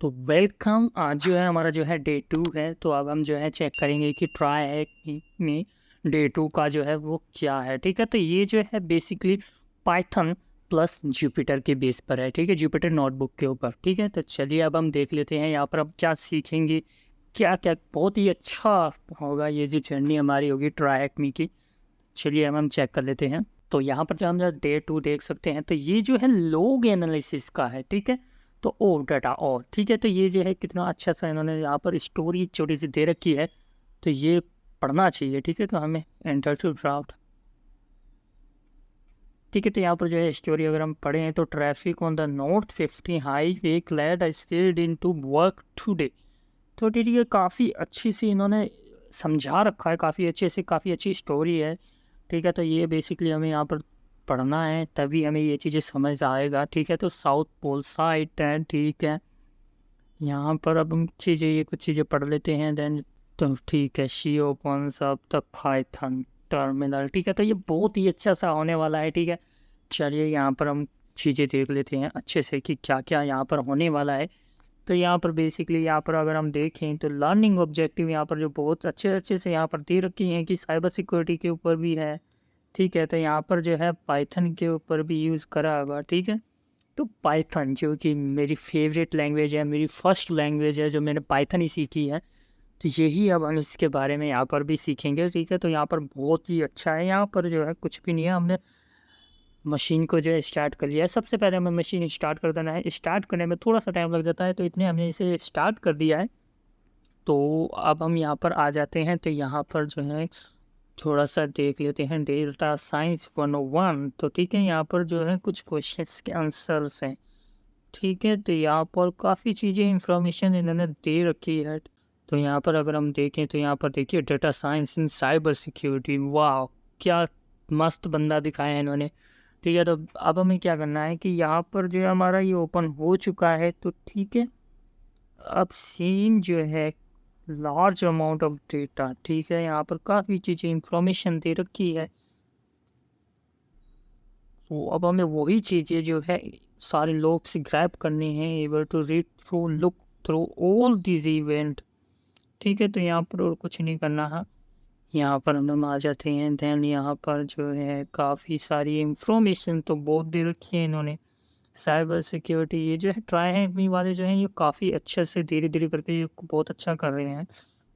तो वेलकम। आज जो है हमारा जो है डे 2 है। तो अब हम जो है चेक करेंगे कि ट्राई है में डे 2 का जो है वो क्या है। ठीक है, तो ये जो है बेसिकली पाइथन प्लस जुपिटर के बेस पर है। ठीक है, जुपिटर नोटबुक के ऊपर। ठीक है, तो चलिए अब हम देख लेते हैं यहाँ पर हम क्या सीखेंगे, क्या क्या बहुत ही अच्छा होगा ये जो जर्नी हमारी होगी ट्राई एक्मी की। चलिए अब हम चेक कर लेते हैं। तो यहाँ पर जो हम डे 2 देख सकते हैं, तो ये जो है लोग एनालिसिस का है। ठीक है, तो ओ डाटा और ठीक है, तो ये जो है कितना अच्छा सा इन्होंने यहाँ पर स्टोरी छोटी सी दे रखी है, तो ये पढ़ना चाहिए। ठीक है, तो हमें एंटर टू ड्राफ्ट। ठीक है, तो यहाँ पर जो है स्टोरी अगर हम पढ़ें तो traffic on the north 50 highway clogged I stayed in to work today. तो ठीक है, काफ़ी अच्छी सी इन्होंने समझा रखा है, काफ़ी अच्छे से, काफ़ी अच्छी स्टोरी है। ठीक है, तो ये बेसिकली हमें यहाँ पर पढ़ना है, तभी हमें ये चीज़ें समझ आएगा। ठीक है, तो साउथ पोल साइड है। ठीक है, यहाँ पर अब हम चीज़ें ये कुछ चीज़ें पढ़ लेते हैं देन। तो ठीक है, she opens up the Python terminal. ठीक है, तो ये बहुत ही अच्छा सा होने वाला है। ठीक है, चलिए यहाँ पर हम चीज़ें देख लेते हैं अच्छे से कि क्या क्या यहाँ पर होने वाला है। तो यहाँ पर बेसिकली यहाँ पर अगर हम देखें तो लर्निंग ऑब्जेक्टिव यहाँ पर जो बहुत अच्छे अच्छे से यहाँ पर दे रखी हैं कि साइबर सिक्योरिटी के ऊपर भी है। ठीक है, तो यहाँ पर जो है पाइथन के ऊपर भी यूज़ करा होगा। ठीक है, तो पाइथन जो कि मेरी फेवरेट लैंग्वेज है, मेरी फर्स्ट लैंग्वेज है जो मैंने पाइथन ही सीखी है, तो यही अब हम इसके बारे में यहाँ पर भी सीखेंगे। ठीक है, तो यहाँ पर बहुत ही अच्छा है। यहाँ पर जो है कुछ भी नहीं है, हमने मशीन को जो है स्टार्ट कर लिया है। सबसे पहले हमें मशीन स्टार्ट कर देना है। स्टार्ट करने में थोड़ा सा टाइम लग जाता है, तो इतने हमने इसे स्टार्ट कर दिया है। तो अब हम यहाँ पर आ जाते हैं, तो यहाँ पर जो है थोड़ा सा देख लेते हैं डेटा साइंस 101। तो ठीक है, यहाँ पर जो है कुछ क्वेश्चंस के आंसर्स हैं। ठीक है, तो यहाँ पर काफ़ी चीज़ें इंफॉर्मेशन इन्होंने दे रखी है। तो यहाँ पर अगर हम देखें तो यहाँ पर देखिए डेटा साइंस इन साइबर सिक्योरिटी। वाह, क्या मस्त बंदा दिखाया है इन्होंने। ठीक है, तो अब हमें क्या करना है कि यहाँ पर जो है हमारा ये ओपन हो चुका है। तो ठीक है, अब सेम जो है लार्ज अमाउंट ऑफ डेटा। ठीक है, यहाँ पर काफ़ी चीज़ें इंफॉर्मेशन दे रखी है। तो अब हमें वही चीज़ें जो है सारे लोग से ग्रैब करनी है। Able to read through look through all this event. ठीक है, तो यहाँ पर और कुछ नहीं करना है। यहाँ पर हम आ जाते हैं। दैन यहाँ पर जो है काफ़ी सारी इंफॉर्मेशन तो बहुत दे रखी है इन्होंने। साइबर सिक्योरिटी ये जो है ट्राई है मी वाले जो हैं ये काफ़ी अच्छे से धीरे धीरे करके ये बहुत अच्छा कर रहे हैं।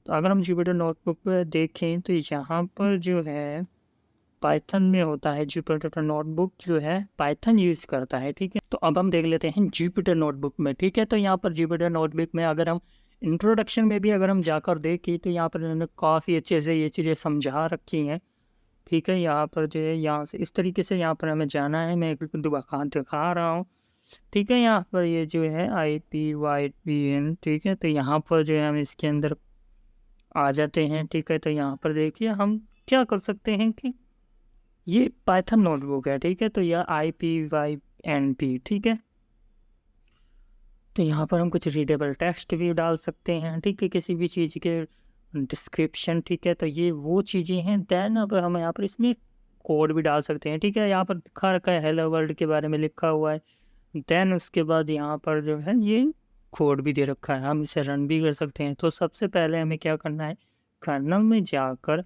तो अगर हम जुपिटर नोटबुक पर देखें तो यहाँ पर जो है पाइथन में होता है। जुपिटर नोटबुक जो है पाइथन यूज़ करता है। ठीक है, तो अब हम देख लेते हैं जुपिटर नोटबुक में। ठीक है, तो यहाँ पर जुपिटर नोटबुक में अगर हम इंट्रोडक्शन में भी अगर हम जाकर देखें तो यहाँ पर इन्होंने काफ़ी अच्छे से ये चीज़ें समझा रखी हैं। ठीक है, यहाँ पर जो है यहाँ से इस तरीके से यहाँ पर हमें जाना है। मैं बिल्कुल दिखा रहा हूँ। ठीक है, यहाँ पर ये जो है IPYPN। ठीक है, तो यहाँ पर जो है हम इसके अंदर आ जाते हैं। ठीक है, तो यहाँ पर देखिए हम क्या कर सकते हैं कि ये पाइथन नोटबुक है। ठीक है, तो यह IPYNP। ठीक है, तो यहाँ पर हम कुछ रीडेबल टेक्स्ट भी डाल सकते हैं। ठीक है, किसी भी चीज़ के डिस्क्रिप्शन। ठीक है, तो ये वो चीज़ें हैं। दैन अब हम यहाँ पर इसमें कोड भी डाल सकते हैं। ठीक है, यहाँ पर लिखा रखा है हेलो वर्ल्ड के बारे में लिखा हुआ है। दैन उसके बाद यहाँ पर जो है ये कोड भी दे रखा है, हम इसे रन भी कर सकते हैं। तो सबसे पहले हमें क्या करना है, कर्नल में जाकर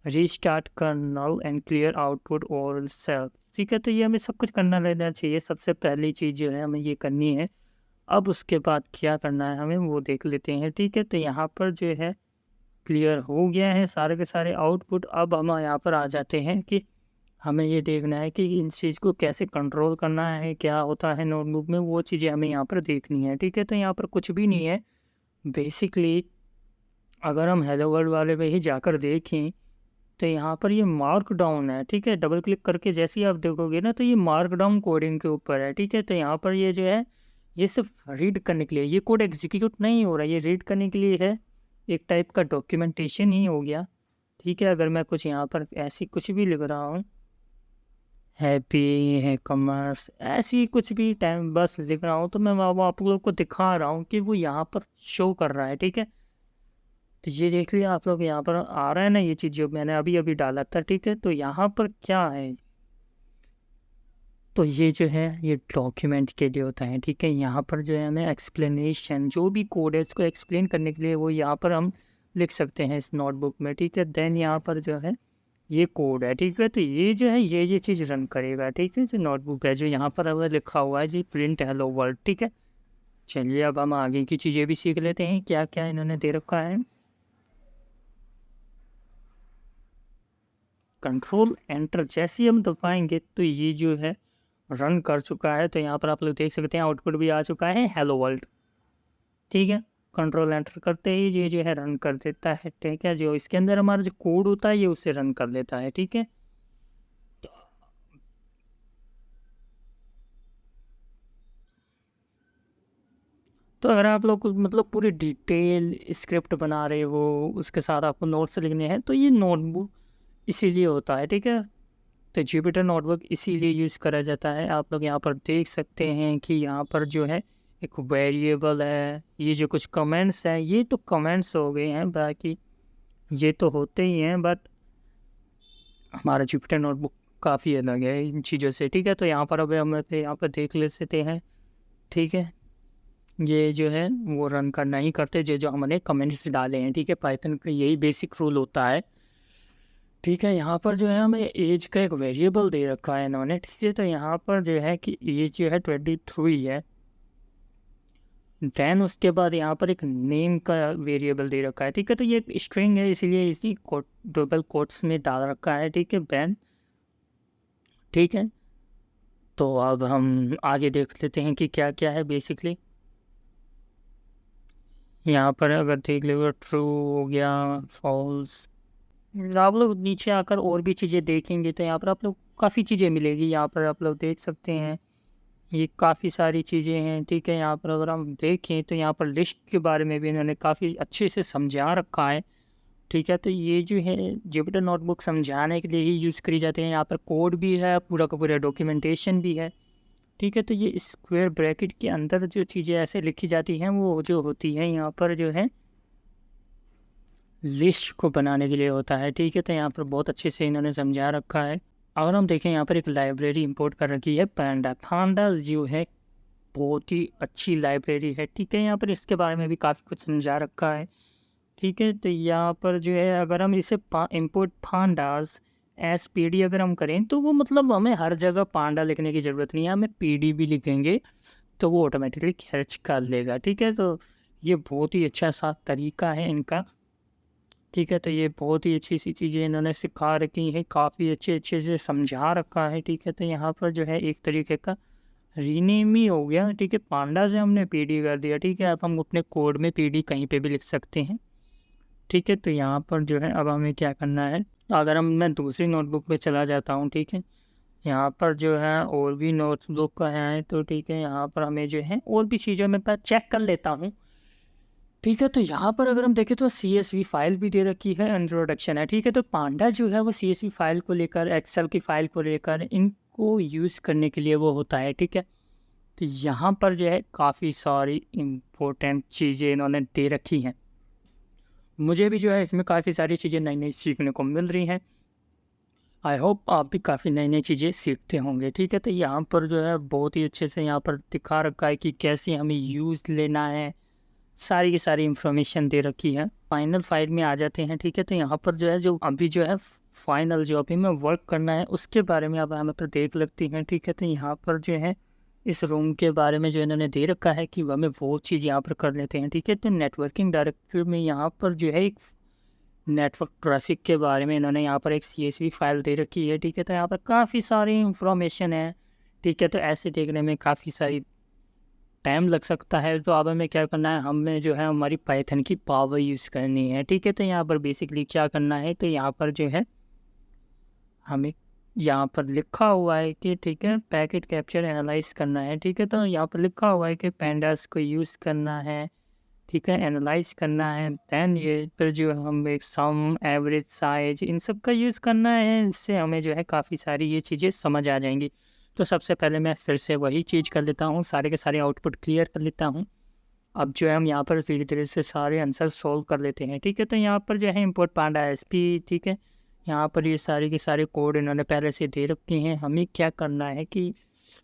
restart kernel and clear output और सेल। ठीक है, तो ये हमें सब कुछ करना लेना चाहिए। सबसे पहली चीज़ जो है हमें ये करनी है। अब उसके बाद क्या करना है हमें वो देख लेते हैं। ठीक है, तो यहाँ पर जो है क्लियर हो गया है सारे के सारे आउटपुट। अब हम यहाँ पर आ जाते हैं कि हमें ये देखना है कि इन चीज़ को कैसे कंट्रोल करना है, क्या होता है नोटबुक में, वो चीज़ें हमें यहाँ पर देखनी है। ठीक है, तो यहाँ पर कुछ भी नहीं है बेसिकली। अगर हम हेलो वर्ल्ड वाले पे ही जाकर देखें तो यहाँ पर ये मार्क डाउन है। ठीक है, डबल क्लिक करके जैसे ही आप देखोगे ना तो ये मार्क डाउन कोडिंग के ऊपर है। ठीक है, तो यहाँ पर ये जो है ये सिर्फ रीड करने के लिए, ये कोड एग्जीक्यूट नहीं हो रहा है, ये रीड करने के लिए है। एक टाइप का डॉक्यूमेंटेशन ही हो गया। ठीक है, अगर मैं कुछ यहाँ पर ऐसी कुछ भी लिख रहा हूँ, हैप्पी है कॉमर्स, ऐसी कुछ भी टाइम बस लिख रहा हूँ, तो मैं वो आप लोग को दिखा रहा हूँ कि वो यहाँ पर शो कर रहा है। ठीक है, तो ये देख लिया आप लोग, यहाँ पर आ रहा है ना ये चीज़ जो मैंने अभी अभी डाला था। ठीक है, तो यहाँ पर क्या है, तो ये जो है ये डॉक्यूमेंट के लिए होता है, ठीक है। यहाँ पर जो है हमें एक्सप्लेनेशन, जो भी कोड है उसको एक्सप्लेन करने के लिए वो यहाँ पर हम लिख सकते हैं इस नोटबुक में, ठीक है। देन यहाँ पर जो है ये कोड है, ठीक है। तो ये जो है ये चीज़ रन करेगा, ठीक है। जो नोटबुक है जो यहाँ पर हमें लिखा हुआ है जी प्रिंट हेलो वर्ल्ड, ठीक है। चलिए अब हम आगे की चीज़ें भी सीख लेते हैं, क्या क्या इन्होंने दे रखा है। कंट्रोल एंटर जैसे ही हम दबाएंगे तो ये जो है रन कर चुका है। तो यहाँ पर आप लोग देख सकते हैं आउटपुट भी आ चुका है हेलो वर्ल्ड, ठीक है। कंट्रोल एंटर करते ही ये जो है रन कर देता है, ठीक है। जो इसके अंदर हमारा जो कोड होता है ये उसे रन कर देता है, ठीक है। तो अगर आप लोग मतलब पूरी डिटेल स्क्रिप्ट बना रहे हो, उसके साथ आपको नोट्स लिखने हैं, तो ये नोटबुक इसीलिए होता है, ठीक है। तो जुपिटर नोटबुक इसीलिए यूज़ करा जाता है। आप लोग यहाँ पर देख सकते हैं कि यहाँ पर जो है एक वेरिएबल है, ये जो कुछ कमेंट्स हैं ये तो कमेंट्स हो गए हैं, बाकी ये तो होते ही हैं, बट हमारा जुपिटर नोटबुक काफ़ी अलग है इन चीज़ों से, ठीक है। तो यहाँ पर अब हम यहाँ पर देख लेते हैं, ठीक है। ये जो है वो रन करना ही करते जो हमने कमेंट्स डाले हैं, ठीक है। पाइथन का यही बेसिक रूल होता है, ठीक है। यहाँ पर जो है हमें एज का एक वेरिएबल दे रखा है इन्होंने, ठीक है। तो यहाँ पर जो है कि एज जो है 23 है। देन उसके बाद यहाँ पर एक नेम का वेरिएबल दे रखा है, ठीक है। तो ये एक स्ट्रिंग है इसलिए इसी डबल कोट्स में डाल रखा है, ठीक है, बैन, ठीक है। तो अब हम आगे देख लेते हैं कि क्या क्या है बेसिकली। यहाँ पर अगर देख लो ट्रू हो गया, फॉल्स। आप लोग नीचे आकर और भी चीज़ें देखेंगे तो यहाँ पर आप लोग काफ़ी चीज़ें मिलेगी। यहाँ पर आप लोग देख सकते हैं ये काफ़ी सारी चीज़ें हैं, ठीक है। यहाँ पर अगर हम देखें तो यहाँ पर लिस्ट के बारे में भी इन्होंने काफ़ी अच्छे से समझा रखा है, ठीक है। तो ये जो है जुपिटर नोटबुक समझाने के लिए ही यूज़ करी जाते हैं। यहाँ पर कोड भी है, पूरा का पूरा डॉक्यूमेंटेशन भी है, ठीक है। तो ये स्क्वायर ब्रैकेट के अंदर जो चीज़ें ऐसे लिखी जाती हैं वो जो होती हैं यहाँ पर जो है लिस्ट को बनाने के लिए होता है, ठीक है। तो यहाँ पर बहुत अच्छे से इन्होंने समझा रखा है। अगर हम देखें यहाँ पर एक लाइब्रेरी इंपोर्ट कर रखी है पांडा। पांडा जो है बहुत ही अच्छी लाइब्रेरी है, ठीक है। यहाँ पर इसके बारे में भी काफ़ी कुछ समझा रखा है, ठीक है। तो यहाँ पर जो है अगर हम इसे import pandas S P D अगर हम करें तो वो मतलब हमें हर जगह पांडा लिखने की ज़रूरत नहीं है, हमें पी डी भी लिखेंगे तो वो ऑटोमेटिकली कैच कर लेगा, ठीक है। तो ये बहुत ही अच्छा सा तरीका है इनका, ठीक है। तो ये बहुत ही अच्छी सी चीज़ें इन्होंने सिखा रखी हैं, काफ़ी अच्छे से समझा रखा है, ठीक है। तो यहाँ पर जो है एक तरीके का रीनेम ही हो गया, ठीक है। पांडा से हमने पीडी कर दिया, ठीक है। अब हम अपने कोड में पीडी कहीं पे भी लिख सकते हैं, ठीक है। तो यहाँ पर जो है अब हमें क्या करना है, अगर मैं दूसरी नोटबुक पे चला जाता हूँ, ठीक है। यहाँ पर जो है और भी नोटबुक का है, तो ठीक है। यहाँ पर हमें जो है और भी चीज़ों में चेक कर लेता हूँ, ठीक है। तो यहाँ पर अगर हम देखें तो CSV फाइल भी दे रखी है, इंट्रोडक्शन है, ठीक है। तो पांडा जो है वो CSV फाइल को लेकर, एक्सेल की फाइल को लेकर इनको यूज़ करने के लिए वो होता है, ठीक है। तो यहाँ पर जो है काफ़ी सारी इम्पोर्टेंट चीज़ें इन्होंने दे रखी हैं। मुझे भी जो है इसमें काफ़ी सारी चीज़ें नई नई सीखने को मिल रही हैं। आई होप आप भी काफ़ी नई नई चीज़ें सीखते होंगे, ठीक है। तो यहाँ पर जो है बहुत ही अच्छे से यहाँ पर दिखा रखा है कि कैसे हमें यूज़ लेना है, सारी की सारी इन्फॉर्मेशन दे रखी है। फाइनल फाइल में आ जाते हैं, ठीक है। तो यहाँ पर जो है जो अभी जो है फाइनल जो अभी में वर्क करना है उसके बारे में अब हमें तो देख लगती हैं, ठीक है। तो यहाँ पर जो है इस रूम के बारे में जो इन्होंने दे रखा है कि हमें वो चीज़ यहाँ पर कर लेते हैं, ठीक है। तो नेटवर्किंग डायरेक्टरी में यहाँ पर जो है एक नेटवर्क ट्रैफिक के बारे में इन्होंने यहाँ पर एक CSV फाइल दे रखी है, ठीक है। तो यहाँ पर काफ़ी सारी इंफॉर्मेशन है, ठीक है। तो ऐसे देखने में काफ़ी सारी टाइम लग सकता है। तो अब हमें क्या करना है, हमें जो है हमारी पाइथन की पावर यूज़ करनी है, ठीक है। तो यहाँ पर बेसिकली क्या करना है, तो यहाँ पर जो है हमें यहाँ पर लिखा हुआ है कि ठीक है पैकेट कैप्चर एनालाइज करना है, ठीक है। तो यहाँ पर लिखा हुआ है कि पैंडास को यूज़ करना है, ठीक है, एनालाइज करना है। दैन ये फिर जो हम एक सम, एवरेज, साइज, इन सब का यूज़ करना है। इससे हमें जो है काफ़ी सारी ये चीज़ें समझ आ जाएंगी। तो सबसे पहले मैं फिर से वही चीज़ कर लेता हूँ, सारे के सारे आउटपुट क्लियर कर लेता हूँ। अब जो है हम यहाँ पर धीरे धीरे से सारे आंसर सॉल्व कर लेते हैं, ठीक है। तो यहाँ पर जो है इंपोर्ट पांडा SP, ठीक है। यहाँ पर ये सारे के सारे कोड इन्होंने पहले से दे रखे हैं। हमें क्या करना है कि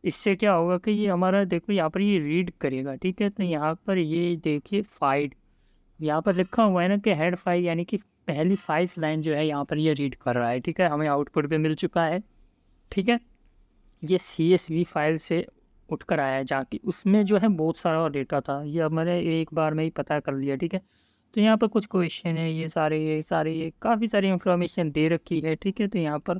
इससे क्या होगा कि ये हमारा देखो यहाँ पर ये रीड करेगा, ठीक है। तो यहाँ पर ये देखिए फाइड, यहाँ पर लिखा हुआ है ना कि हेड 5 यानी कि पहली 5 लाइन जो है यहाँ पर ये रीड कर रहा है, ठीक है। हमें आउटपुट भी मिल चुका है, ठीक है। ये CSV फाइल से उठकर आया है, जाके उसमें जो है बहुत सारा डेटा था, ये अब मैंने एक बार में ही पता कर लिया, ठीक है। तो यहाँ पर कुछ क्वेश्चन है, ये सारे काफ़ी सारी इंफॉर्मेशन दे रखी है, ठीक है। तो यहाँ पर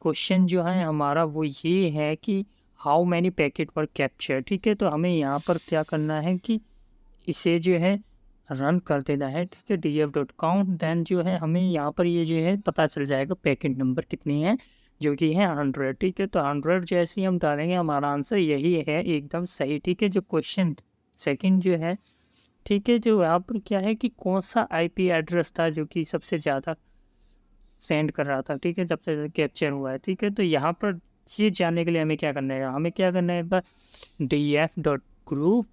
क्वेश्चन जो है हमारा वो ये है कि हाउ मैनी पैकेट पर कैप्चर, ठीक है। तो हमें यहाँ पर क्या करना है कि इसे जो है रन कर देना है, ठीक है, df.count। देन जो है हमें यहाँ पर ये जो है पता चल जाएगा पैकेट नंबर कितनी है, जो कि है 100, ठीक है। तो 100 जैसे ही हम डालेंगे हमारा आंसर यही है, एकदम सही, ठीक है। जो क्वेश्चन सेकंड जो है, ठीक है, जो यहाँ पर क्या है कि कौन सा IP एड्रेस था जो कि सबसे ज़्यादा सेंड कर रहा था, ठीक है, सबसे ज़्यादा कैप्चर हुआ है, ठीक है। तो यहाँ पर ये जानने के लिए हमें क्या करना है, df.group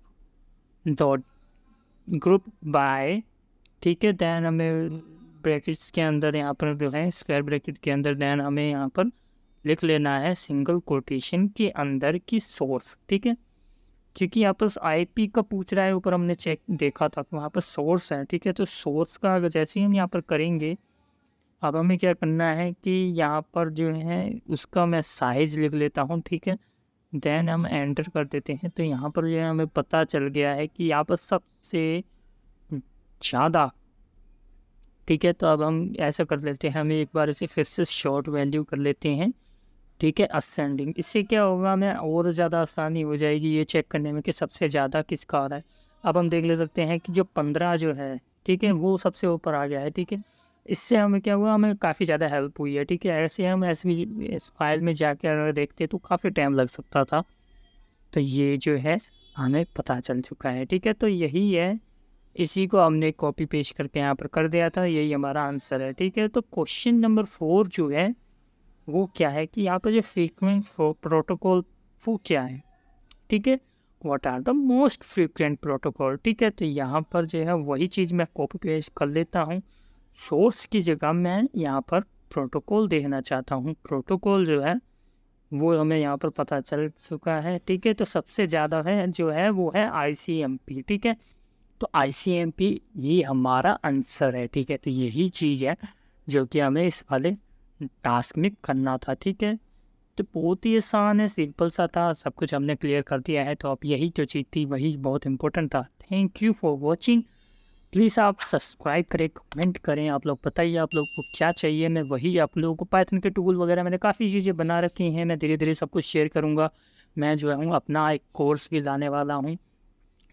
बाय, ठीक है। दैन हमें ब्रैकेट्स के अंदर यहाँ पर जो है स्क्वायर ब्रैकेट के अंदर दैन हमें यहाँ पर लिख लेना है सिंगल कोटेशन के अंदर की सोर्स, ठीक है। क्योंकि यहाँ पर IP का पूछ रहा है, ऊपर हमने चेक देखा था तो वहाँ पर सोर्स है, ठीक है। तो सोर्स का अगर जैसे ही हम यहाँ पर करेंगे, अब हमें क्या करना है कि यहाँ पर जो है उसका मैं साइज़ लिख लेता हूँ, ठीक है। देन हम एंटर कर देते हैं, तो यहाँ पर जो है हमें पता चल गया है कि यहाँ पर सबसे ज़्यादा, ठीक है। तो अब हम ऐसा कर लेते हैं, हमें एक बार इसे फिर से शॉर्ट वैल्यू कर लेते हैं, ठीक है, असेंडिंग। इससे क्या होगा, हमें और ज़्यादा आसानी हो जाएगी ये चेक करने में कि सबसे ज़्यादा किसका आ रहा है। अब हम देख ले सकते हैं कि जो 15 जो है, ठीक है, वो सबसे ऊपर आ गया है, ठीक है। इससे हमें क्या हुआ, हमें काफ़ी ज़्यादा हेल्प हुई है, ठीक है। ऐसे हम इस फाइल में जाकर अगर देखते तो काफ़ी टाइम लग सकता था, तो ये जो है हमें पता चल चुका है, ठीक है। तो यही है, इसी को हमने कॉपी पेस्ट करके यहाँ पर कर दिया था, यही हमारा आंसर है, ठीक है। तो क्वेश्चन नंबर 4 जो है वो क्या है कि यहाँ पर जो फ्रीक्वेंट प्रोटोकॉल वो क्या है, ठीक है, what are the most frequent protocol, ठीक है। तो यहाँ पर जो है वही चीज़ मैं कॉपी पेस्ट कर लेता हूँ, सोर्स की जगह मैं यहाँ पर प्रोटोकॉल देखना चाहता हूँ। प्रोटोकॉल जो है वो हमें यहाँ पर पता चल चुका है, ठीक है। तो सबसे ज़्यादा है जो है वो है ICMP, ठीक है। तो ICMP ये हमारा आंसर है, ठीक है। तो यही चीज़ है जो कि हमें इस वाले टास्क में करना था, ठीक है। तो बहुत ही आसान है, सिंपल सा था, सब कुछ हमने क्लियर कर दिया है। तो अब यही जो चीज़ थी वही बहुत इंपॉर्टेंट था। Thank you for watching. Please आप सब्सक्राइब करें, कमेंट करें, आप लोग बताइए आप लोग को क्या चाहिए, मैं वही आप लोगों को पाइथन के टूल वगैरह मैंने काफ़ी चीज़ें बना रखी हैं, मैं धीरे धीरे सब कुछ शेयर करूँगा। मैं जो हूँ अपना एक कोर्स भी लाने वाला हूँ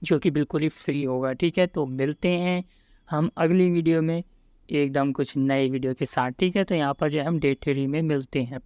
जो कि बिल्कुल ही फ्री होगा, ठीक है। तो मिलते हैं हम अगली वीडियो में एकदम कुछ नए वीडियो के साथ, ठीक है। तो यहाँ पर जो है हम डे 3 में मिलते हैं।